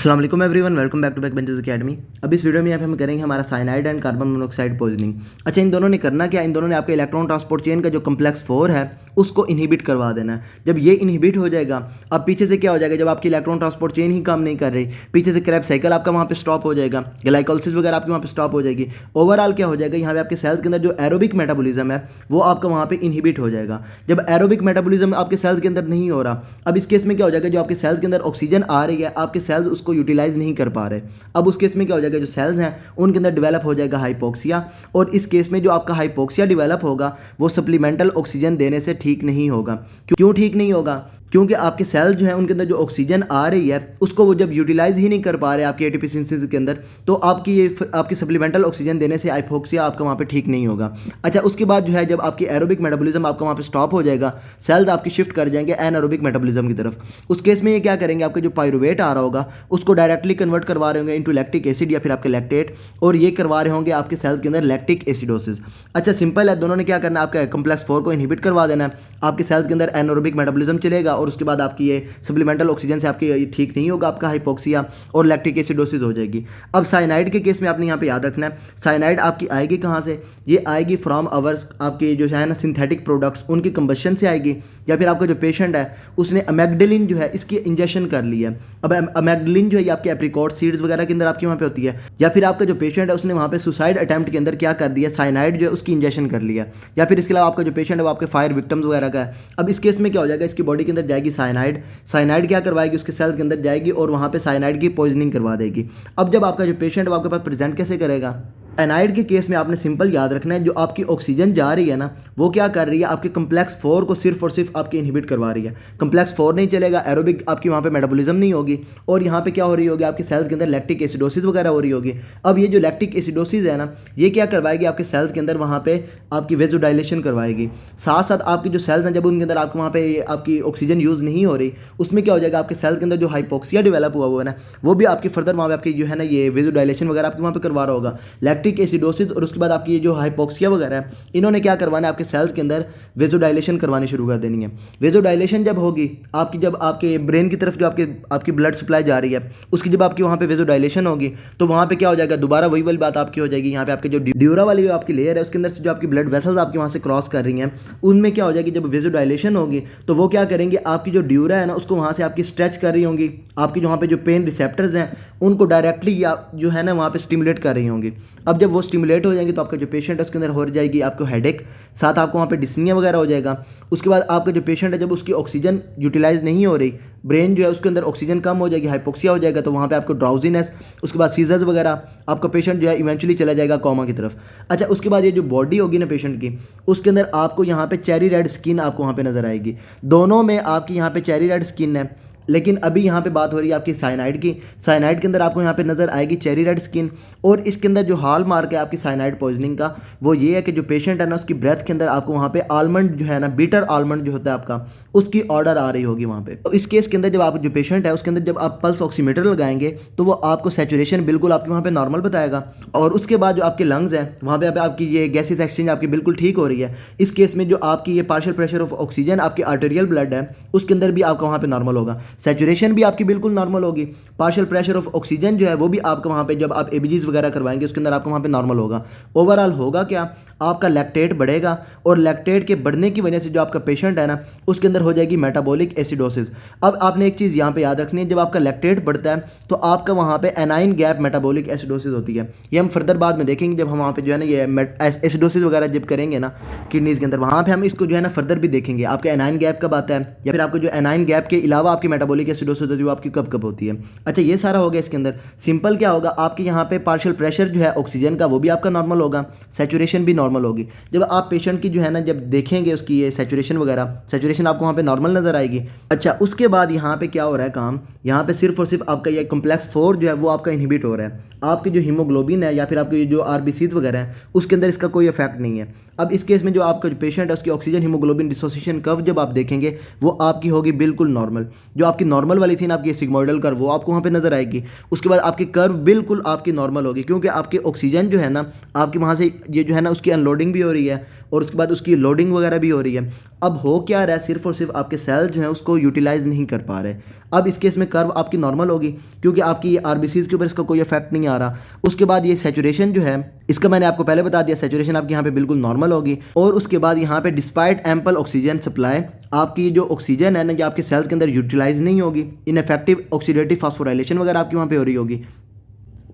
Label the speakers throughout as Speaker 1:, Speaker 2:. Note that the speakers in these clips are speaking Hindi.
Speaker 1: अस्सलाम वालेकुम everyone, welcome back to Backbenchers Academy. अब इस वीडियो में यहाँ पे हम करेंगे हमारा cyanide and carbon monoxide poisoning. अच्छा, इन दोनों ने करना क्या, इन दोनों ने आपके इलेक्ट्रॉन ट्रांसपोर्ट चेन का जो कम्प्लेक्स 4 है उसको इनहिबिट करवा देना है। जब ये इनहिबिट हो जाएगा, अब पीछे से क्या हो जाएगा, जब आपकी इलेक्ट्रॉन ट्रांसपोर्ट चेन ही काम नहीं कर रही, पीछे से क्रैब साइकिल आपका वहाँ पे स्टॉप हो जाएगा, ग्लाइकोलिसिस वगैरह आपकी वहाँ पे स्टॉप हो जाएगी। ओवरऑल क्या हो जाएगा, यहाँ पे आपके सेल्स के अंदर जो एरोबिक मेटाबॉलिज्म है वो आपका वहाँ पे इनहिबिट हो जाएगा। जब एरोबिक मेटाबॉलिज्म आपके सेल्स के अंदर नहीं हो रहा, अब इस केस में क्या हो जाएगा, जो आपके सेल्स के अंदर ऑक्सीजन आ रही है आपके सेल्स उसको यूटिलाइज नहीं कर पा रहे। अब उस केस में क्या हो जाएगा, जो सेल्स हैं उनके अंदर डेवलप हो जाएगा हाइपोक्सिया, और इस केस में जो आपका हाइपोक्सिया डेवलप होगा वो सप्लीमेंटल ऑक्सीजन देने से ठीक नहीं होगा। क्यों ठीक नहीं होगा? क्योंकि आपके सेल जो है उनके अंदर जो ऑक्सीजन आ रही है उसको वो जब यूटिलाइज ही नहीं कर पा रहे आपकी एटीपी सिंथेसिस के अंदर, तो आपकी सप्लीमेंटल ऑक्सीजन देने से हाइपोक्सिया आपका वहाँ पे ठीक नहीं होगा। अच्छा, उसके बाद जो है जब आपकी एरोबिक मेटाबॉलिज्म आपका वहाँ पे स्टॉप हो जाएगा, सेल्स आपकी शिफ्ट कर जाएंगे एनारोबिक मेटाबॉलिज्म की तरफ। उस केस में ये क्या करेंगे, आपके जो पायरुवेट आ रहा होगा उसको डायरेक्टली कन्वर्ट करवा रहे होंगे इंटू लैक्टिक एसिड या फिर आपके लैक्टेट, और ये करवा रहे होंगे आपके सेल्स के अंदर लैक्टिक एसिडोसिस। अच्छा, सिंपल है, दोनों ने क्या करना है, आपका कम्प्लेक्स 4 को इनहिबिट करवा देना है, आपके सेल्स के अंदर एनारोबिक मेटाबॉलिज्म चलेगा और उसके बाद आपकी ये सप्लीमेंटल ऑक्सीजन से आपकी ठीक नहीं होगा आपका हाइपोक्सिया और लैक्टिक एसिडोसिस हो जाएगी। अब साइनाइड के केस में आपने यहाँ पे याद रखना है, साइनाइड आपकी आएगी कहाँ से, ये आएगी फ्रॉम आवर्स आपके जो है ना सिंथेटिक प्रोडक्ट्स उनकी कंबशन से आएगी, या फिर आपका जो पेशेंट है उसने अमेग्डलिन जो है इसकी इंजेक्शन कर ली है। अब अमेग्डलिन जो है ये आपके एप्रिकॉट सीड्स वगैरह के अंदर आपके वहाँ पे होती है, या फिर आपका जो पेशेंट है उसने वहाँ पे सुसाइड अटेम्प्ट के अंदर क्या कर दिया, साइनाइड जो है उसकी इंजेक्शन कर लिया, या फिर इसके अलावा आपका जो पेशेंट है वो आपके फायर विक्टिम्स वगैरह का है। अब इस केस में क्या हो जाएगा, इसकी बॉडी के अंदर जाएगी साइनाइड, साइनाइड क्या करवाएगी, उसके सेल्स के अंदर जाएगी और वहाँ पे साइनाइड की पॉइजनिंग करवा देगी। अब जब आपका जो पेशेंट है वो आपके पास प्रेजेंट कैसे करेगा, एनाइड के केस में आपने सिंपल याद रखना है, जो आपकी ऑक्सीजन जा रही है ना वो क्या कर रही है, आपके कम्प्लेक्स 4 को सिर्फ और सिर्फ आपकी इनहिबिट करवा रही है। कम्प्लेक्स 4 नहीं चलेगा, एरोबिक आपकी वहाँ पे मेटाबॉलिज्म नहीं होगी, और यहाँ पे क्या हो रही होगी, आपके सेल्स के अंदर लैक्टिक एसिडोसिस वगैरह हो रही होगी। अब ये जो लैक्टिक एसिडोसिस है ना, ये क्या करवाएगी, आपके सेल्स के अंदर वहाँ पे आपकी वेजोडाइलेशन करवाएगी। साथ साथ आपकी जो सेल्स हैं जब उनके अंदर आपको वहाँ पे आपकी ऑक्सीजन यूज़ नहीं हो रही, उसमें क्या हो जाएगा, आपके सेल्स के अंदर जो हाइपोक्सिया डेवलप हुआ है ना वो भी आपकी फर्दर वहाँ पे आपकी जो है ना ये वेजोडाइलेशन वगैरह आपके वहाँ पे करवा रहा होगा। लैक्टिक एसिडोसिस और उसके बाद आपकी ये जो हाइपोक्सिया वगैरह है इन्होंने क्या करवाना है, आपके सेल्स के अंदर वेजोडाइलेशन करवानी शुरू कर देनी है। वेजोडाइलेशन जब होगी आपकी, जब आपके ब्रेन की तरफ जो आपकी ब्लड सप्लाई जा रही है उसकी जब आपकी वहाँ पे वेजोडाइलेशन होगी तो वहाँ पे क्या हो जाएगा, दोबारा वही वाली बात आपकी हो जाएगी। यहाँ पे आपके जो ड्यूरा वाली आपकी लेयर है उसके अंदर से जो आपकी ब्लड वेसल्स आपके वहाँ से क्रॉस कर रही हैं उनमें क्या हो जाएगी, जब वेजोडाइलेशन होगी तो वो क्या करेंगे, आपकी जो ड्यूरा है ना उसको वहाँ से आपकी स्ट्रेच कर रही होंगी, आपकी जो वहाँ पे जो पेन रिसेप्टर्स हैं उनको डायरेक्टली जो है ना वहाँ पे स्टिमुलेट कर रही होंगी। अब जब वो स्टिमुलेट हो जाएंगे तो आपका जो पेशेंट है उसके अंदर हो जाएगी आपको हेडेक, साथ आपको वहाँ पे डिस्निया वगैरह हो जाएगा। उसके बाद आपका जो पेशेंट है जब उसकी ऑक्सीजन यूटिलाइज नहीं हो रही, ब्रेन जो है उसके अंदर ऑक्सीजन कम हो जाएगी, हाइपोक्सिया हो जाएगा, तो वहाँ पे आपको ड्राउजीनेस, उसके बाद सीजर्स वगैरह, आपका पेशेंट जो है इवेंचुअली चला जाएगा कोमा की तरफ। अच्छा, उसके बाद ये जो बॉडी होगी ना पेशेंट की उसके अंदर आपको यहाँ पे चेरी रेड स्किन आपको वहाँ पे नज़र आएगी, दोनों में आपकी यहाँ पे चेरी रेड स्किन है। लेकिन अभी यहाँ पे बात हो रही है आपकी साइनाइड की, साइनाइड के अंदर आपको यहाँ पे नज़र आएगी चेरी रेड स्किन, और इसके अंदर जो हॉल मार्क है आपकी साइनाइड पॉइजनिंग का वो ये है कि जो पेशेंट है ना उसकी ब्रेथ के अंदर आपको वहाँ पे आलमंड जो है ना, बीटर आलमंड जो होता है आपका उसकी ऑर्डर आ रही होगी वहाँ पे। तो इस केस के अंदर जब आप जो पेशेंट है उसके अंदर जब आप पल्स ऑक्सीमीटर लगाएंगे तो वो आपको सैचुरेशन बिल्कुल आपके वहाँ पे नॉर्मल बताएगा, और उसके बाद जो आपके लंग्स हैं वहाँ पे आपकी ये गैसेस एक्सचेंज आपकी बिल्कुल ठीक हो रही है। इस केस में जो आपकी ये पार्शियल प्रेशर ऑफ ऑक्सीजन आपकी आर्टेरियल ब्लड है उसके अंदर भी आपका वहाँ पे नॉर्मल होगा, सैचुरेशन भी आपकी बिल्कुल नॉर्मल होगी, पार्शियल प्रेशर ऑफ ऑक्सीजन जो है वो भी आपका वहाँ पे जब आप एबीजीज वगैरह करवाएंगे उसके अंदर आपका वहाँ पे नॉर्मल होगा। ओवरऑल होगा क्या, आपका लैक्टेट बढ़ेगा, और लैक्टेट के बढ़ने की वजह से जो आपका पेशेंट है ना उसके अंदर हो जाएगी मेटाबॉलिक एसिडोसिस। अब आपने एक चीज़ यहाँ पे याद रखनी है, जब आपका लैक्टेट बढ़ता है तो आपका वहाँ पे एनाइन गैप मेटाबॉलिक एसिडोसिस होती है। ये हम फर्दर बाद में देखेंगे जब हम वहाँ पे जो है ना ये एसिडोसिस वगैरह जब करेंगे ना किडनीज़ के अंदर, वहाँ पे हम इसको जो है ना फर्दर भी देखेंगे आपका एनाइन गैप कब आता है, या फिर आपको जो एनाइन गैप के अलावा आपकी मेटाबॉलिक एसिडोसिस जो आपकी कब कब होती है। अच्छा, ये सारा हो गया। इसके अंदर सिंपल क्या होगा, आपके यहाँ पे पार्शियल प्रेशर जो है ऑक्सीजन का वो भी आपका नॉर्मल होगा, सैचुरेशन भी नॉर्मल होगी। जब आप पेशेंट की जो है ना जब देखेंगे उसकी ये सैचुरेशन वगैरह, सैचुरेशन आपको वहाँ पे नॉर्मल नज़र आएगी। अच्छा, उसके बाद यहाँ पे क्या हो रहा है काम, यहाँ पे सिर्फ और सिर्फ आपका ये कम्प्लेक्स 4 जो है वो आपका इनहिबिट हो रहा है, आपकी जो हीमोग्लोबिन है या फिर आपकी जो आरबीसीज वगैरह है उसके अंदर इसका कोई इफेक्ट नहीं है। अब इस केस में जो आपका जो पेशेंट है उसकी ऑक्सीजन हीमोग्लोबिन डिसोसिएशन कर्व जब आप देखेंगे वो आपकी होगी बिल्कुल नॉर्मल, जो आपकी नॉर्मल वाली थी ना आपकी सिग्मोइडल कर्व वो आपको वहाँ पे नज़र आएगी। उसके बाद आपकी कर्व बिल्कुल आपकी नॉर्मल होगी, क्योंकि आपकी ऑक्सीजन जो है ना आपकी वहाँ से ये जो है ना उसकी अनलोडिंग भी हो रही है और उसके बाद उसकी लोडिंग वगैरह भी हो रही है। अब हो क्या रहा है, सिर्फ और सिर्फ आपके सेल जो है उसको यूटिलाइज नहीं कर पा रहे। अब इस केस में कर्व आपकी नॉर्मल होगी क्योंकि आपकी आरबीसीज के ऊपर इसका कोई इफेक्ट नहीं आ रहा। उसके बाद ये सैचुरेशन जो है इसका मैंने आपको पहले बता दिया, सैचुरेशन आपकी यहाँ पे बिल्कुल नॉर्मल होगी। और उसके बाद यहाँ पे डिस्पाइट एम्पल ऑक्सीजन सप्लाई, आपकी जो ऑक्सीजन है ना ये आपके सेल्स के अंदर यूटिलाइज नहीं होगी, इनफेक्टिव ऑक्सीडेटिव फास्फोराइलेशन वगैरह आपकी वहाँ पे हो रही होगी।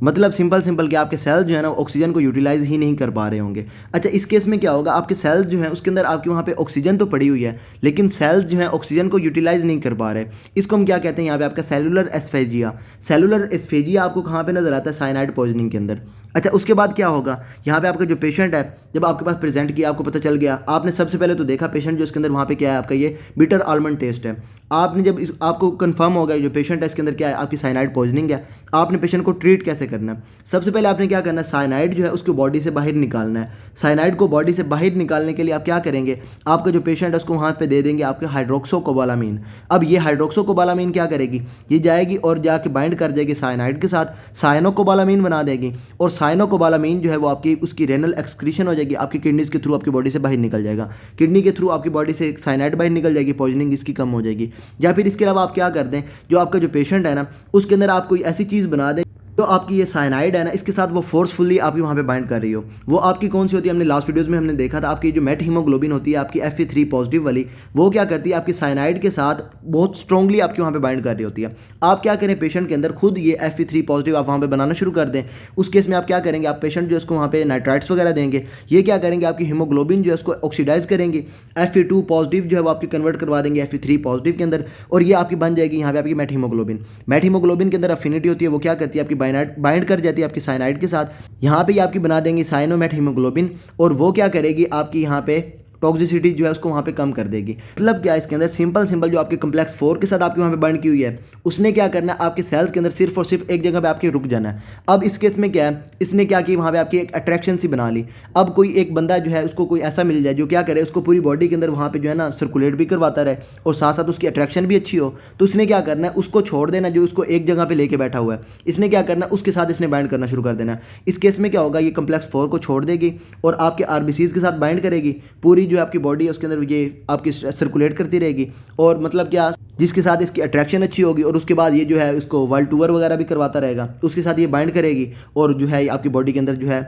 Speaker 1: मतलब सिंपल कि आपके सेल जो है ना ऑक्सीजन को यूटिलाइज ही नहीं कर पा रहे होंगे। अच्छा, इस केस में क्या होगा, आपके सेल्स जो हैं उसके अंदर आपके वहाँ पे ऑक्सीजन तो पड़ी हुई है लेकिन सेल्स जो है ऑक्सीजन को यूटिलाइज नहीं कर पा रहे। इसको हम क्या कहते हैं, यहाँ पे आपका सेलुलर एस्फेजिया। सेलुलर एस्फेजिया आपको कहाँ पे नजर आता है, साइनाइड पॉइजनिंग के अंदर। अच्छा, उसके बाद क्या होगा, यहाँ पे आपका जो पेशेंट है जब आपके पास प्रेजेंट किया, आपको पता चल गया, आपने सबसे पहले तो देखा पेशेंट जो इसके अंदर वहाँ पे क्या है, आपका ये बिटर आलमंड टेस्ट है। आपने जब इस आपको कंफर्म हो गया जो पेशेंट है इसके अंदर क्या है, आपकी साइनाइड पॉइजनिंग है, आपने पेशेंट को ट्रीट कैसे करना है। सबसे पहले आपने क्या करना है, साइनाइड जो है उसको बॉडी से बाहर निकालना है। साइनाइड को बॉडी से बाहर निकालने के लिए आप क्या करेंगे, आपका जो पेशेंट है उसको वहाँ पे दे देंगे आपके हाइड्रोक्सोकोबालामीन। अब ये हाइड्रोक्सोकोबालामीन क्या करेगी, ये जाएगी और जाके बाइंड कर जाएगी साइनाइड के साथ, साइनोकोबालामीन बना देगी। और साइनोकोबालामीन जो है वो आपकी उसकी रेनल एक्सक्रीशन हो जाएगी, आपकी किडनीज के थ्रू आपकी बॉडी से बाहर निकल जाएगा। किडनी के थ्रू आपकी बॉडी से साइनाइड बाहर निकल जाएगी, पॉइजनिंग इसकी कम हो जाएगी। या फिर इसके अलावा आप क्या कर दें, जो आपका जो पेशेंट है ना उसके अंदर आप कोई ऐसी चीज़ बना दें तो आपकी ये साइनाइड है ना इसके साथ वो फोर्सफुली आपकी वहाँ पे बाइंड कर रही हो। वो आपकी कौन सी होती है, हमने लास्ट वीडियोस में हमने देखा था, आपकी जो मेट हीमोग्लोबिन होती है आपकी Fe3 पॉजिटिव वाली, वो क्या करती है आपकी साइनाइड के साथ बहुत स्ट्रांगली आपकी वहाँ पे बाइंड कर रही होती है। आप क्या करें, पेशेंट के अंदर खुद ये Fe3 पॉजिटिव आप वहाँ पे बनाना शुरू कर दें। उस केस में आप क्या करेंगे, आप पेशेंट जो इसको वहाँ पे नाइट्राइट्स वगैरह देंगे, ये क्या करेंगे आपकी हीमोग्लोबिन जो है उसको ऑक्सीडाइज करेंगे, Fe2 पॉजिटिव जो है वो आपकी कन्वर्ट करवा देंगे Fe3 पॉजिटिव के अंदर, और ये आपकी बन जाएगी यहाँ पे आपकी मेट हीमोग्लोबिन। मेट हीमोग्लोबिन के अंदर अफिनिटी होती है, वो क्या करती है आपकी बाइंड कर जाती है आपकी साइनाइड के साथ। यहाँ पे आपकी बना देंगे साइनोमेट हीमोग्लोबिन, और वो क्या करेगी आपकी यहाँ पे टॉक्सिसिटी जो है उसको वहाँ पे कम कर देगी। मतलब क्या, इसके अंदर सिंपल जो आपके कम्प्लेक्स 4 के साथ आपके वहाँ पे बाइंड की हुई है, उसने क्या करना है आपके सेल्स के अंदर सिर्फ और सिर्फ एक जगह पे आपके रुक जाना है। अब इस केस में क्या है, इसने क्या की वहाँ पे आपकी एक अट्रैक्शन सी बना ली। अब कोई एक बंदा जो है उसको कोई ऐसा मिल जाए जो क्या करे, उसको पूरी बॉडी के अंदर वहाँ पे जो है ना सर्कुलेट भी करवाता रहे और साथ साथ उसकी अट्रैक्शन भी अच्छी हो, तो उसने क्या करना है, उसको छोड़ देना जो उसको एक जगह पे लेके बैठा हुआ है, इसने क्या करना है उसके साथ इसने बाइंड करना शुरू कर देना है। इस केस में क्या होगा, ये कम्प्लेक्स 4 को छोड़ देगी और आपके आरबीसीज के साथ बाइंड करेगी, पूरी जो आपकी बॉडी है उसके अंदर ये आपकी सर्कुलेट करती रहेगी, और मतलब क्या, जिसके साथ इसकी अट्रैक्शन अच्छी होगी, और उसके बाद ये जो है इसको वर्ल्ड टूर वगैरह भी करवाता रहेगा, तो उसके साथ ये बाइंड करेगी और जो है आपकी बॉडी के अंदर जो है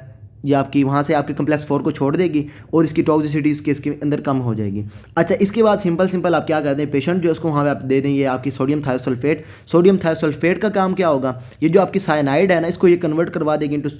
Speaker 1: ये आपकी वहाँ से आपके कम्प्लेक्स 4 को छोड़ देगी और इसकी टॉक्सिसिटी इसके इसके अंदर कम हो जाएगी। अच्छा, इसके बाद सिंपल आप क्या करते हैं, पेशेंट जो उसको वहाँ पे आप दे देंगे आपकी सोडियम थायोसल्फेट। सोडियम थायोसल्फेट का काम क्या होगा, ये जो आपकी साइनाइड है ना इसको ये कन्वर्ट करवा देगी इंटू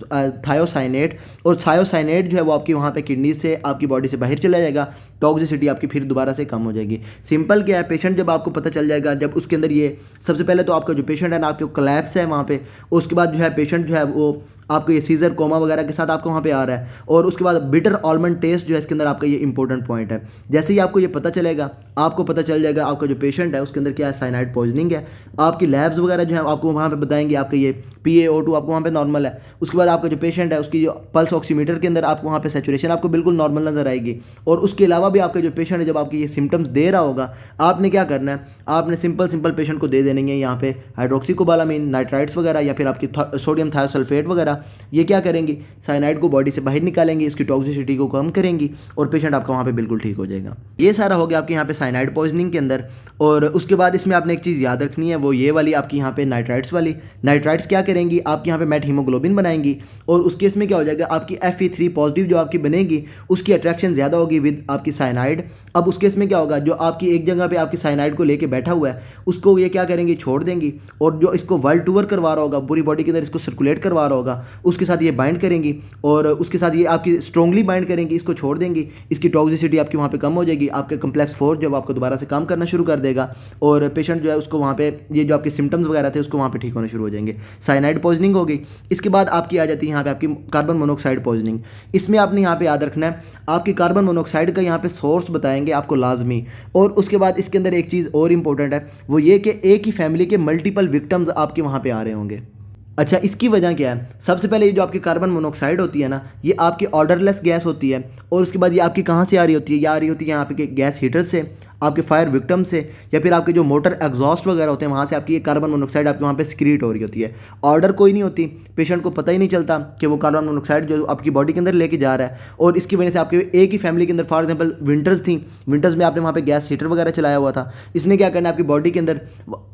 Speaker 1: थायोसाइनेट, और थायोसाइनेट जो है वो आपकी वहाँ पे किडनी से आपकी बॉडी से बाहर चला जाएगा, टॉक्सिसिटी आपकी फिर दोबारा से कम हो जाएगी। सिंपल क्या है, पेशेंट जब आपको पता चल जाएगा, जब उसके अंदर ये सबसे पहले तो आपका जो पेशेंट है ना आपके कोलैप्स है वहाँ पे, उसके बाद जो है पेशेंट जो है वो आपको ये सीजर कोमा वगैरह के साथ आपको वहाँ पे आ रहा है, और उसके बाद बिटर आलमंड टेस्ट जो है इसके अंदर आपका ये इंपॉर्टेंट पॉइंट है। जैसे ही आपको ये पता चलेगा, आपको पता चल जाएगा आपका जो पेशेंट है उसके अंदर क्या है, साइनाइड पॉइजनिंग है। आपकी लैब्स वगैरह जो है आपको वहाँ पे बताएंगे, आपका ये PaO2 आपको वहाँ पे नॉर्मल है। उसके बाद आपका जो पेशेंट है उसकी जो पल्स ऑक्सीमीटर के अंदर आपको वहाँ पे सैचुरेशन आपको बिल्कुल नॉर्मल नजर आएगी। और उसके अलावा भी आपका जो पेशेंट है जब आपके ये सिम्टम्स दे रहा होगा, आपने क्या करना है, आपने सिंपल पेशेंट को दे देनी है यहाँ पे हाइड्रोक्सीकोबालामीन, नाइट्राइट्स वगैरह या फिर आपकी सोडियम थायोसल्फेट वगैरह। ये क्या करेंगी, साइनाइड को बॉडी से बाहर निकालेंगी, इसकी टॉक्सिसिटी को कम करेंगी और पेशेंट आपका वहाँ पे बिल्कुल ठीक हो जाएगा। ये सारा हो गया आपके यहाँ पे साइनाइड पॉइजनिंग के अंदर। और उसके बाद इसमें आपने एक चीज़ याद रखनी है, वो ये वाली आपकी यहाँ पे नाइट्राइट्स वाली। नाइट्राइट्स क्या करेंगी, आपके यहाँ पे मेट हीमोग्लोबिन बनाएंगी, और उस केस में क्या हो जाएगा, आपकी Fe3 पॉजिटिव जो आपकी बनेगी उसकी अट्रैक्शन ज़्यादा होगी विद आपकी साइनाइड। अब उस केस में क्या होगा, जो आपकी एक जगह पे आपकी साइनाइड को लेके बैठा हुआ है उसको ये क्या करेंगी, छोड़ देंगी, और जो इसको वर्ल्ड टूर करवा रहा होगा, पूरी बॉडी के अंदर इसको सर्कुलेट करवा रहा होगा, उसके साथ ये बाइंड करेंगी, और उसके साथ ये आपकी स्ट्रांगली बाइंड करेंगी, इसको छोड़ देंगी, इसकी टॉक्सिसिटी आपकी वहाँ पे कम हो जाएगी, आपके कम्प्लेक्स 4 जब आपको दोबारा से काम करना शुरू कर देगा, और पेशेंट जो है उसको वहाँ पे ये जो आपके सिम्टम्स वगैरह थे उसको वहाँ पे ठीक होने शुरू हो जाएंगे। साइनाइड पॉइजनिंग हो गई। इसके बाद आपकी आ जाती है यहाँ पे आपकी कार्बन मोनोऑक्साइड पॉइजनिंग। इसमें आपने यहाँ पे याद रखना है, आपकी कार्बन मोनोऑक्साइड का यहाँ पे सोर्स बताएंगे आपको लाजमी, और उसके बाद इसके अंदर एक चीज़ और इंपॉर्टेंट है, वो ये कि एक ही फैमिली के मल्टीपल विक्टिम्स आपके वहाँ पे आ रहे होंगे। अच्छा, इसकी वजह क्या है, सबसे पहले ये जो आपकी कार्बन मोनोऑक्साइड होती है ना, ये आपकी ऑर्डरलेस गैस होती है, और उसके बाद ये आपकी कहाँ से आ रही होती है, ये आ रही होती है यहाँ पे गैस हीटर से। आपके फायर विक्टिम से या फिर आपके जो मोटर एग्जॉस्ट वगैरह होते हैं वहाँ से आपकी ये कार्बन मोनोऑक्साइड आपके वहाँ पे सिक्रीट हो रही होती है। ऑर्डर कोई नहीं होती, पेशेंट को पता ही नहीं चलता कि वो कार्बन मोनोऑक्साइड जो आपकी बॉडी के अंदर लेके जा रहा है, और इसकी वजह से आपके एक ही फैमिली के अंदर फॉर एग्जाम्पल विंटर्स थी, विंटर्स में आपने वहाँ पे गैस हीटर वगैरह चलाया हुआ था, इसने क्या करना है आपकी बॉडी के अंदर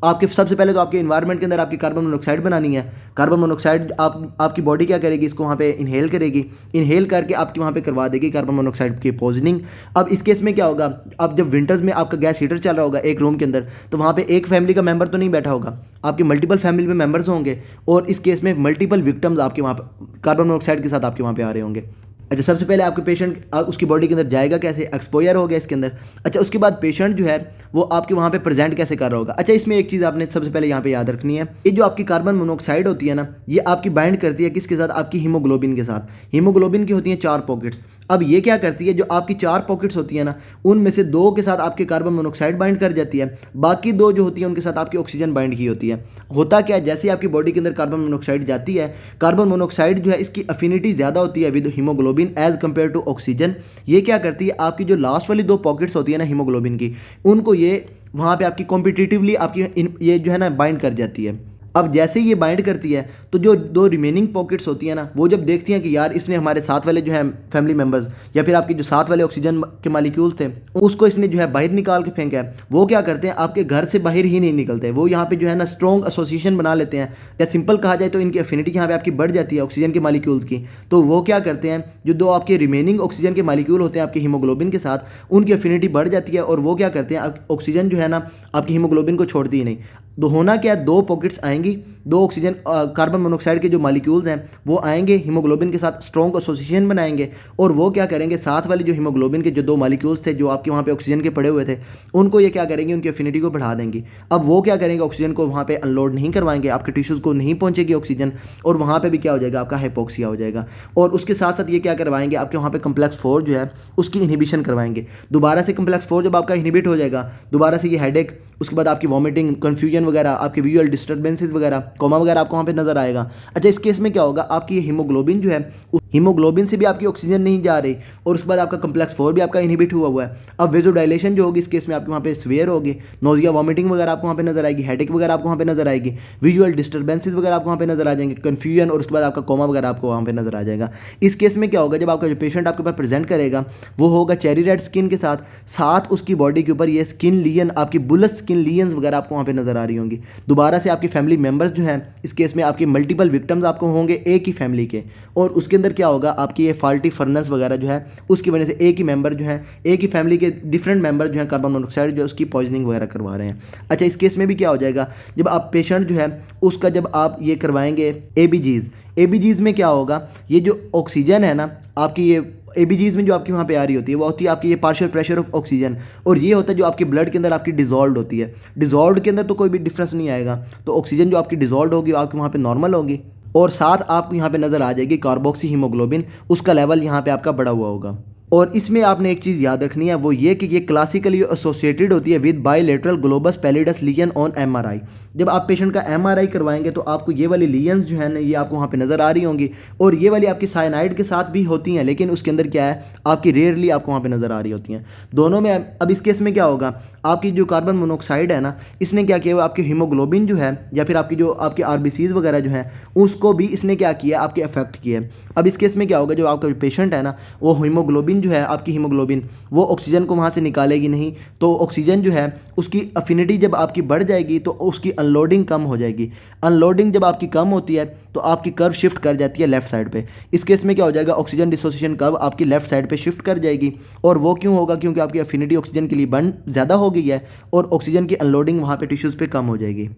Speaker 1: आपके सबसे पहले तो आपके इन्वायरमेंट के अंदर आपकी कार्बन मोनोऑक्साइड बनानी है। कार्बन मोनोऑक्साइड आपकी बॉडी क्या करेगी, इसको वहाँ पे इनहेल करेगी, इनहेल करके आपकी वहाँ पे करवा देगी कार्बन मोनोऑक्साइड की पॉइजनिंग। अब इस केस में क्या होगा, अब जब विंटर्स में आपका गैस हीटर चल रहा होगा एक रूम के अंदर, तो वहाँ पे एक फैमिली का मेंबर तो नहीं बैठा होगा, आपके मल्टीपल फैमिली में मेंबर्स होंगे, और इस केस में मल्टीपल विक्टिम्स आपके वहाँ पे कार्बन मोनोऑक्साइड के साथ आपके वहाँ पे आ रहे होंगे। अच्छा, सबसे पहले आपके पेशेंट उसकी बॉडी के अंदर जाएगा कैसे, एक्सपोजर हो गया इसके अंदर। अच्छा, उसके बाद पेशेंट जो है वो आपके वहाँ पे प्रेजेंट कैसे कर रहा होगा। अच्छा, इसमें एक चीज़ आपने सबसे पहले यहाँ पे याद रखनी है, ये जो आपकी कार्बन मोनोऑक्साइड होती है ना, ये आपकी बाइंड करती है किसके साथ, आपकी हीमोग्लोबिन के साथ। हीमोग्लोबिन की होती हैं 4 पॉकेट्स। अब ये क्या करती है, जो आपकी 4 पॉकेट्स होती है ना, उनमें से 2 के साथ आपके कार्बन मोनोऑक्साइड बाइंड कर जाती है, बाकी 2 जो होती है उनके साथ आपकी ऑक्सीजन बाइंड की होती है। होता क्या है, जैसे आपकी बॉडी के अंदर कार्बन मोनोऑक्साइड जाती है, कार्बन मोनोऑक्साइड जो है इसकी अफिनिटी ज़्यादा होती है with haemoglobin as compare to oxygen. ये क्या करती है, आपकी जो लास्ट वाली 2 पॉकेट्स होती है ना हीमोग्लोबिन की, उनको ये वहाँ पे आपकी कॉम्पिटिटिवली आपकी ये जो है ना बाइंड कर जाती है। अब जैसे ये बाइंड करती है तो जो 2 रिमेनिंग पॉकेट्स होती है ना, वो जब देखती हैं कि यार इसने हमारे साथ वाले जो है फैमिली मेम्बर्स या फिर आपके जो साथ वाले ऑक्सीजन के मालिक्यूल थे उसको इसने जो है बाहर निकाल के फेंका है, वो क्या करते हैं आपके घर से बाहर ही नहीं निकलते, वो यहाँ पे जो है ना स्ट्रॉन्ग एसोसिएशन बना लेते हैं, या सिंपल कहा जाए तो इनकी एफिनिटी यहाँ पे आपकी बढ़ जाती है ऑक्सीजन के मालिक्यूल्स की। तो वो क्या करते हैं, जो 2 आपके रिमेनिंग ऑक्सीजन के मालिक्यूल होते हैं आपके हीमोग्लोबिन के साथ, उनकी एफिनिटी बढ़ जाती है, और वो क्या करते हैं ऑक्सीजन जो है ना आपकी हीमोग्लोबिन को छोड़ती ही नहीं। तो होना क्या, 2 पॉकेट्स आएंगी, 2 ऑक्सीजन कार्बन मोनोऑक्साइड के जो मालिक्यूल्स हैं वो आएंगे हीमोग्लोबिन के साथ स्ट्रॉन्ग एसोसिएशन बनाएंगे, और वो क्या करेंगे, साथ वाले जो हीमोग्लोबिन के जो 2 मालिक्यूल्स थे जो आपके वहाँ पे ऑक्सीजन के पड़े हुए थे, उनको ये क्या करेंगे, उनकी एफिनिटी को बढ़ा देंगी। अब वो क्या करेंगे, ऑक्सीजन को वहाँ पे अनलोड नहीं करवाएंगे, आपके टिश्यूज़ को नहीं पहुँचेगी ऑक्सीजन, और वहाँ पर भी क्या हो जाएगा, आपका हाइपोक्सिया हो जाएगा। और उसके साथ साथ ये क्या करवाएंगे, आपके वहाँ पर कम्प्लेक्स 4 जो है उसकी इनहिबिशन करवाएंगे। दोबारा से कम्प्लेक्स 4 जब आपका इनहिबिट हो जाएगा, दोबारा से ये हेडेक, उसके बाद आपकी वॉमिटिंग, कन्फ्यूजन वगैरह, आपके विजुअल डिस्टर्बेंसेस वगैरह, कोमा वगैरह आपको वहाँ पे नजर आएगा। अच्छा, इस केस में क्या होगा, आपकी हीमोग्लोबिन जो है उस हीमोग्लोबिन से भी आपकी ऑक्सीजन नहीं जा रही, और उसके बाद आपका कम्प्लेक्स 4 भी आपका इनहिबिट हुआ है। अब वेजोडाइलेशन जो होगी इस केस में आपके वहाँ पे स्वेयर होगी, नोजिया वॉमिटिंग वगैरह आपको वहाँ पे नजर आएगी, हेडेक वगैरह आपको वहाँ पे नजर आएगी, विजुअल डिस्टर्बेंसेस वगैरह आपको वहाँ पे नजर आ जाएंगे, कन्फ्यूजन, और उसके बाद आपका कोमा वगैरह आपको वहाँ पे नजर आ जाएगा। इस केस में क्या होगा, जब आपका जो पेशेंट आपके पास प्रेजेंट करेगा वो होगा चेरी रेड स्किन के साथ, साथ उसकी बॉडी के ऊपर ये स्किन लियन, आपकी बुलेट स्किन लियंस वगैरह आपको वहाँ पे नजर आ रही होंगी। दोबारा से आपकी फैमिली मेंबर्स जो हैं इस केस में आपके मल्टीपल विक्टिम्स आपको होंगे एक ही फैमिली के, और उसके अंदर क्या होगा, आपकी ये फाल्टी फर्नेस वगैरह जो है उसकी वजह से एक ही मेंबर जो है, एक ही फैमिली के डिफरेंट मेंबर जो है कार्बन मोनोऑक्साइड जो है उसकी पॉइजनिंग वगैरह करवा रहे हैं। अच्छा, इस केस में भी क्या हो जाएगा, जब आप पेशेंट जो है उसका जब आप ये करवाएंगे एबीजीज में क्या होगा, ये जो ऑक्सीजन है ना आपकी, ये एबीजीज में जो आपकी वहाँ पे आ रही होती है वो होती है आपकी ये पार्शियल प्रेशर ऑफ ऑक्सीजन, और ये होता है जो आपकी ब्लड के अंदर आपकी डिजॉल्व होती है। डिजॉल्व के अंदर तो कोई भी डिफरेंस नहीं आएगा, तो ऑक्सीजन जो आपकी डिजॉल्व होगी आपकी वहाँ पे नॉर्मल होगी, और साथ आपको यहाँ पे नज़र आ जाएगी कार्बोक्सी हीमोग्लोबिन, उसका लेवल यहाँ पे आपका बढ़ा हुआ होगा। और इसमें आपने एक चीज़ याद रखनी है, वो ये कि ये क्लासिकली एसोसिएटेड होती है with bilateral globus pallidus lesion on MRI. जब आप पेशेंट का एमआरआई करवाएंगे तो आपको ये वाली लीजन्स जो है ना ये आपको वहाँ पे नज़र आ रही होंगी, और ये वाली आपकी साइनाइड के साथ भी होती हैं, लेकिन उसके अंदर क्या है आपकी रेयरली आपको वहाँ पे नज़र आ रही होती हैं दोनों में। अब इस केस में क्या होगा, आपकी जो कार्बन मोनोऑक्साइड है ना, इसने क्या किया, आपकी हीमोग्लोबिन जो है या फिर आपकी जो आपके आरबीसीज वगैरह जो है उसको भी इसने क्या किया, आपके अफेक्ट किया। अब इस केस में क्या होगा, जो आपका पेशेंट है ना वो हीमोग्लोबिन जो है आपकी हीमोग्लोबिन वो ऑक्सीजन को वहाँ से निकालेगी नहीं, तो ऑक्सीजन जो है उसकी अफिनिटी जब आपकी बढ़ जाएगी तो उसकी अनलोडिंग कम हो जाएगी। अनलोडिंग जब आपकी कम होती है तो आपकी कर्व शिफ्ट कर जाती है लेफ्ट साइड पे। इस केस में क्या हो जाएगा, ऑक्सीजन डिसोसिएशन कर्व आपकी लेफ्ट साइड पे शिफ्ट कर जाएगी, और वो क्यों होगा, क्योंकि आपकी अफिनिटी ऑक्सीजन के लिए बर्न ज़्यादा हो गई है और ऑक्सीजन की अनलोडिंग वहाँ पे टिश्यूज़ पे कम हो जाएगी।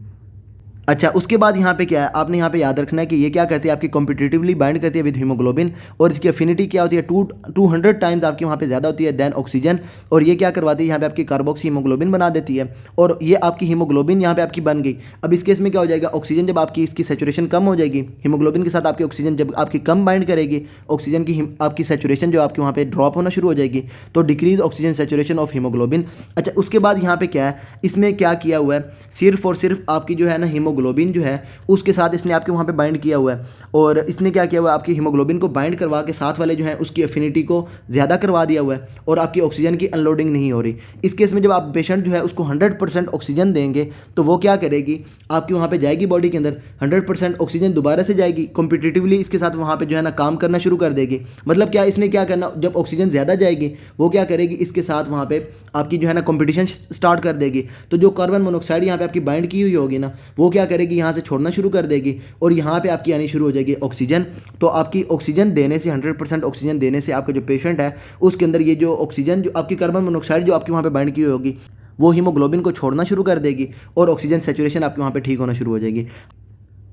Speaker 1: अच्छा, उसके बाद यहाँ पे क्या है, आपने यहाँ पे याद रखना है कि ये क्या करती है, आपकी कॉम्पिटिटिवली बाइंड करती है विद हीमोग्लोबिन, और इसकी एफिनिटी क्या होती है 200 टाइम्स आपकी वहाँ पे ज़्यादा होती है देन ऑक्सीजन, और ये क्या करवाती है यहाँ पे आपकी कार्बोक्सी हीमोग्लोबिन बना देती है, और ये आपकी हीमोग्लोबिन यहाँ पे आपकी बन गई। अब इस केस में क्या हो जाएगा, ऑक्सीजन जब आपकी इसकी सेचुरेशन कम हो जाएगी, हीमोग्लोबिन के साथ आपकी ऑक्सीजन जब आपकी कम बाइंड करेगी, ऑक्सीजन की आपकी सेचुरेशन जो आपकी वहाँ पे ड्रॉप होना शुरू हो जाएगी, तो decrease oxygen saturation of haemoglobin. अच्छा, उसके बाद यहाँ पे क्या है, इसमें क्या किया हुआ है, सिर्फ और सिर्फ आपकी जो है ना हीमोग्लोबिन हीमोग्लोबिन जो है उसके साथ इसने आपके वहाँ पे बाइंड किया हुआ है, और इसने क्या किया हुआ है, आपकी हीमोग्लोबिन को बाइंड करवा के साथ वाले जो है उसकी एफिनिटी को ज़्यादा करवा दिया हुआ है, और आपकी ऑक्सीजन की अनलोडिंग नहीं हो रही। इस केस में जब आप पेशेंट जो है उसको 100% ऑक्सीजन देंगे तो वो क्या करेगी, आपकी वहाँ पे जाएगी बॉडी के अंदर 100% ऑक्सीजन दोबारा से जाएगी, कॉम्पिटिटिवली इसके साथ वहाँ पे जो है ना काम करना शुरू कर देगी। मतलब क्या, इसने क्या करना, जब ऑक्सीजन ज़्यादा जाएगी वो क्या करेगी, इसके साथ वहाँ पे आपकी जो है ना कंपटीशन स्टार्ट कर देगी। तो जो कार्बन मोनोऑक्साइड यहाँ पे आपकी बाइंड की हुई होगी ना, वो क्या करेगी, यहाँ से छोड़ना शुरू कर देगी, और यहाँ पे आपकी आनी शुरू हो जाएगी ऑक्सीजन। तो आपकी ऑक्सीजन देने से 100% ऑक्सीजन देने से आपका जो पेशेंट है उसके अंदर ये जो ऑक्सीजन, जो आपकी कार्बन मोनोऑक्साइड जो आपकी वहाँ पे बाइंड की हुई होगी, वो हीमोग्लोबिन को छोड़ना शुरू कर देगी, और ऑक्सीजन सैचुरेशन आपके वहाँ पे ठीक होना शुरू हो जाएगी।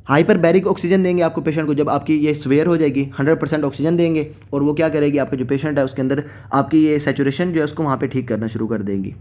Speaker 1: हाइपरबैरिक ऑक्सीजन देंगे आपको पेशेंट को, जब आपकी ये स्वेयर हो जाएगी 100% ऑक्सीजन देंगे, और वो क्या करेगी, आपका जो पेशेंट है उसके अंदर आपकी ये सैचुरेशन जो है उसको वहाँ पे ठीक करना शुरू कर देंगी।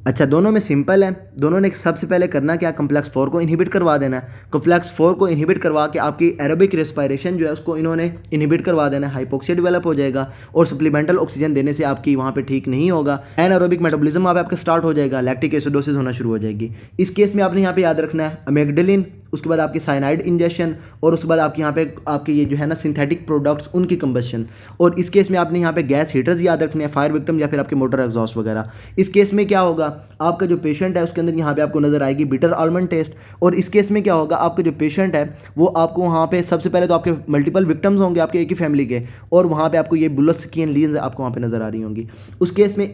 Speaker 1: अच्छा, दोनों में सिंपल है, दोनों ने सबसे पहले करना क्या, कॉम्प्लेक्स 4 को इनहिबिट करवा देना है। कॉम्प्लेक्स 4 को इनहिबिट करवा के आपकी एरोबिक रेस्पिरेशन जो है उसको इन्होंने इनहिबिट करवा देना है, हाइपोक्सिया डेवलप हो जाएगा, और सप्लीमेंटल ऑक्सीजन देने से आपकी वहाँ पे ठीक नहीं होगा, एनारोबिक मेटाबॉलिज्म वहाँ पे आपका स्टार्ट हो जाएगा, लैक्टिक एसिडोसिस होना शुरू हो जाएगी। इस केस में आपने यहाँ पे याद रखना है अमेग्डलिन, उसके बाद आपकी साइनाइड इंजेक्शन, और उसके बाद आपके यहाँ पे आपके ये जो है ना सिंथेटिक प्रोडक्ट्स उनकी कंबशन, और इस केस में आपने यहाँ पे गैस हीटर्स याद रखने हैं, फायर विक्टिम या फिर आपके मोटर एग्जॉस्ट वगैरह। इस केस में क्या होगा, आपका जो पेशेंट है उसके अंदर यहाँ पे आपको नजर आएगी बिटर आलमंड टेस्ट, और इस केस में क्या होगा, आपका जो पेशेंट है वो आपको वहाँ पे सबसे पहले तो आपके मल्टीपल विक्टिम्स होंगे आपके एक ही फैमिली के, और वहाँ पे आपको ये बुलेट स्किन लीन्स आपको वहाँ पे नजर आ रही होंगी।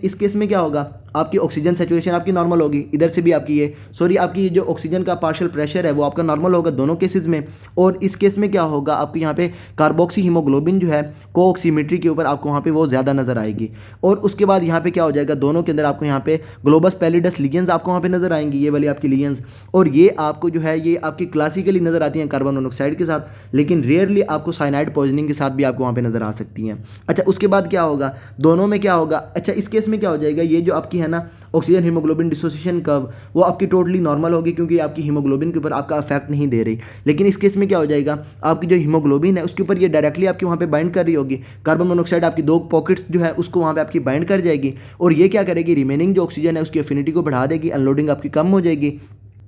Speaker 1: इस केस में क्या होगा, आपकी ऑक्सीजन सैचुरेशन आपकी नॉर्मल होगी, इधर से भी आपकी आपकी जो ऑक्सीजन का पार्शियल प्रेशर है वो आपका नॉर्मल होगा दोनों केसेस में। और इस केस में क्या होगा, आपको यहाँ पे कार्बोक्सी हीमोग्लोबिन जो है कोऑक्सीमेट्री के ऊपर आपको वहाँ पे वो ज़्यादा नजर आएगी। और उसके बाद यहाँ पे क्या हो जाएगा, दोनों के अंदर आपको यहाँ पे ग्लोबस पैलिडस लीजेंस आपको वहाँ पे नजर आएंगी, ये वाली आपकी लीजेंस, और ये आपको जो है ये आपकी क्लासिकली नजर आती हैं कार्बन मोनोऑक्साइड के साथ, लेकिन रेयरली आपको साइनाइड पॉइजनिंग के साथ भी आपको वहाँ पे नजर आ सकती हैं। अच्छा, उसके बाद क्या होगा, दोनों में क्या होगा, अच्छा इस केस में क्या हो जाएगा, ये जो आपकी है ना ऑक्सीजन हीमोग्लोबिन डिसोसिएशन कर्व वो आपकी टोटली नॉर्मल होगी, क्योंकि आपकी हीमोग्लोबिन के ऊपर आपका इफेक्ट नहीं दे रही। लेकिन इस केस में क्या हो जाएगा, आपकी जो हीमोग्लोबिन है उसके ऊपर ये डायरेक्टली आपकी वहाँ पे बाइंड कर रही होगी, कार्बन मोनोऑक्साइड आपकी दो पॉकेट्स जो है उसको वहाँ पे आपकी बाइंड कर जाएगी, और ये क्या करेगी, रिमेनिंग जो ऑक्सीजन है उसकी एफिनिटी को बढ़ा देगी, अनलोडिंग आपकी कम हो जाएगी,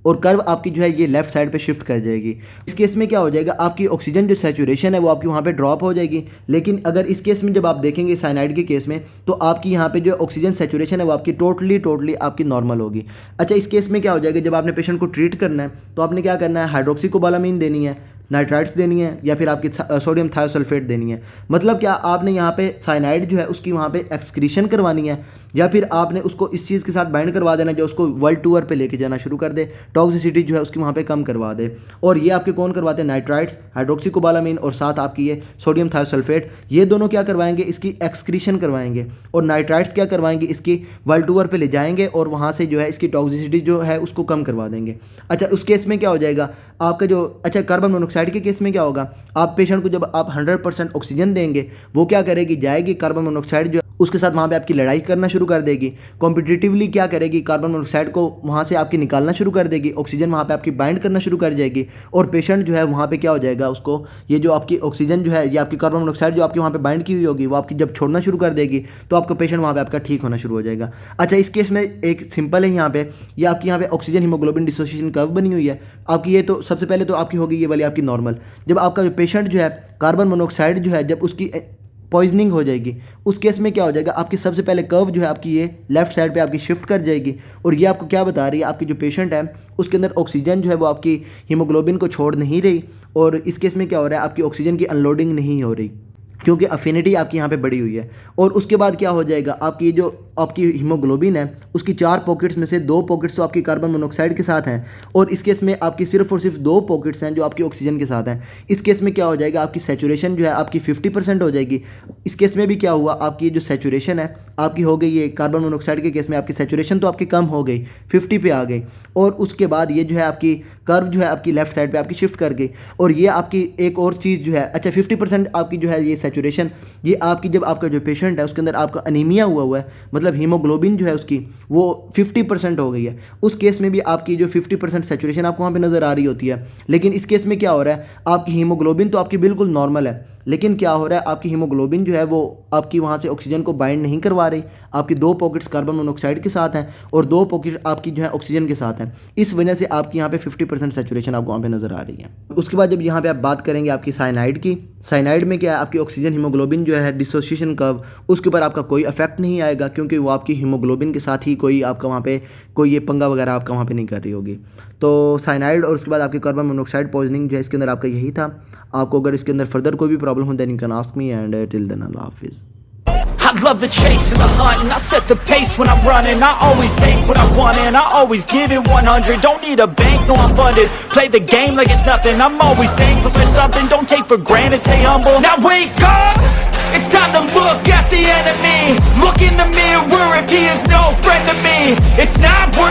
Speaker 1: और कर्व आपकी जो है ये लेफ्ट साइड पे शिफ्ट कर जाएगी। इस केस में क्या हो जाएगा, आपकी ऑक्सीजन जो सैचुरेशन है वो आपकी वहाँ पे ड्रॉप हो जाएगी। लेकिन अगर इस केस में जब आप देखेंगे साइनाइड के केस में, तो आपकी यहाँ पे जो ऑक्सीजन सैचुरेशन है वो आपकी टोटली आपकी नॉर्मल होगी। अच्छा, इस केस में क्या हो जाएगा, जब आपने पेशेंट को ट्रीट करना है तो आपने क्या करना है, हाइड्रोक्सीकोबालामीन देनी है, नाइट्राइट्स देनी है, या फिर आपकी सोडियम थायोसल्फेट देनी है। मतलब क्या, आपने यहाँ पे साइनाइड जो है उसकी वहाँ पे एक्सक्रीशन करवानी है, या फिर आपने उसको इस चीज़ के साथ बाइंड करवा देना जो उसको वर्ल्ड टूर पे लेके जाना शुरू कर दे, टॉक्सिसिटी जो है उसकी वहाँ पे कम करवा दे। और ये आपके कौन करवाते हैं, नाइट्राइट्स, हाइड्रोक्सीकोबालामीन, और साथ आपकी ये सोडियम थायोसल्फेट, ये दोनों क्या करवाएंगे, इसकी एक्सक्रीशन करवाएंगे, और नाइट्राइट्स क्या करवाएंगे, इसकी वर्ल्ड टूर पे ले जाएंगे और वहाँ से जो है इसकी टॉक्सिसिटी जो है उसको कम करवा देंगे। अच्छा, उस केस में क्या हो जाएगा आपका जो, अच्छा कार्बन मोनोऑक्साइड के केस में क्या होगा, आप पेशेंट को जब आप 100% ऑक्सीजन देंगे, वो क्या करेगी, जाएगी कार्बन मोनोऑक्साइड जो उसके साथ वहाँ पे आपकी लड़ाई करना शुरू कर देगी, कॉम्पिटिटिवली क्या करेगी, कार्बन मोनोऑक्साइड को वहाँ से आपकी निकालना शुरू कर देगी, ऑक्सीजन वहाँ पे आपकी बाइंड करना शुरू कर जाएगी, और पेशेंट जो है वहाँ पे क्या हो जाएगा, उसको ये जो आपकी ऑक्सीजन जो है, ये आपकी कार्बन मोनोऑक्साइड जो आपकी वहाँ पे बाइंड की हुई होगी वो आपकी जब छोड़ना शुरू कर देगी, तो आपका पेशेंट वहाँ पे आपका ठीक होना शुरू हो जाएगा। अच्छा, इस केस में एक सिंपल है, यहाँ पे ये आपकी यहाँ पे ऑक्सीजन हीमोग्लोबिन डिसोसिएशन कर्व बनी हुई है आपकी, ये तो सबसे पहले तो आपकी होगी ये वाली आपकी नॉर्मल। जब आपका जो पेशेंट जो है कार्बन मोनोऑक्साइड जो है जब उसकी पॉइजनिंग हो जाएगी, उस केस में क्या हो जाएगा, आपकी सबसे पहले कर्व जो है आपकी ये लेफ्ट साइड पे आपकी शिफ्ट कर जाएगी, और ये आपको क्या बता रही है, आपकी जो पेशेंट है उसके अंदर ऑक्सीजन जो है वो आपकी हीमोग्लोबिन को छोड़ नहीं रही, और इस केस में क्या हो रहा है, आपकी ऑक्सीजन की अनलोडिंग नहीं हो रही, क्योंकि अफिनिटी आपकी यहाँ पे बढ़ी हुई है। और उसके बाद क्या हो जाएगा, आपकी जो आपकी हीमोग्लोबिन है उसकी 4 पॉकेट्स में से 2 पॉकेट्स तो आपकी कार्बन मोनोऑक्साइड के साथ हैं, और इस केस में आपकी सिर्फ और सिर्फ 2 पॉकेट्स हैं जो आपकी ऑक्सीजन के साथ हैं। इस केस में क्या हो जाएगा, आपकी सैचुरेशन जो है आपकी 50% हो जाएगी। इस केस में भी क्या हुआ, आपकी जो सैचुरेशन है आपकी हो गई है, कार्बन मोनोऑक्साइड के केस में आपकी सैचुरेशन तो आपकी कम हो गई, 50 पे आ गई, और उसके बाद ये जो है आपकी कर्व जो है आपकी लेफ्ट साइड पे आपकी शिफ्ट कर गई। और ये आपकी एक और चीज़ जो है, अच्छा 50% आपकी जो है ये सैचुरेशन, ये आपकी जब आपका जो पेशेंट है उसके अंदर आपका अनीमिया हुआ है, मतलब हीमोग्लोबिन जो है उसकी वो 50% हो गई है, उस केस में भी आपकी जो 50% सैचुरेशन आपको वहाँ पे नज़र आ रही होती है। लेकिन इस केस में क्या हो रहा है, आपकी हीमोग्लोबिन तो आपकी बिल्कुल नॉर्मल है, लेकिन क्या हो रहा है, आपकी हीमोग्लोबिन जो है वो आपकी वहाँ से ऑक्सीजन को बाइंड नहीं करवा रही। आपकी 2 पॉकेट्स कार्बन मोनोऑक्साइड के साथ हैं और 2 पॉकेट आपकी जो है ऑक्सीजन के साथ हैं। इस वजह से आपकी यहाँ पे 50% सैचुरेशन आपको वहाँ पे नज़र आ रही है। उसके बाद जब यहाँ पे आप बात करेंगे आपकी साइनाइड की, साइनाइड में क्या है, आपकी ऑक्सीजन हीमोग्लोबिन जो है डिसोसिएशन कर्व, उसके ऊपर आपका कोई इफेक्ट नहीं आएगा, क्योंकि वो आपकी हीमोग्लोबिन के साथ ही कोई आपका वहाँ पे कोई ये पंगा वगैरह आपका वहाँ पे नहीं कर रही होगी। तो साइनाइड और उसके बाद आपकी कार्बन मोनोऑक्साइड पॉइजनिंग जो है इसके अंदर आपका यही था। आपको अगर इसके अंदर फर्दर कोई भी प्रॉब्लम हो then you can ask me and till then अल्लाह हाफिज़।
Speaker 2: I love the chase and the hunt, and I set the pace when I'm running. I always take what I want and I always give it 100. Don't need a bank, no I'm funded. Play the game like it's nothing. I'm always thankful for something. Don't take for granted, stay humble. Now wake up, it's time to look at the enemy. Look in the mirror if he is no friend to me. It's not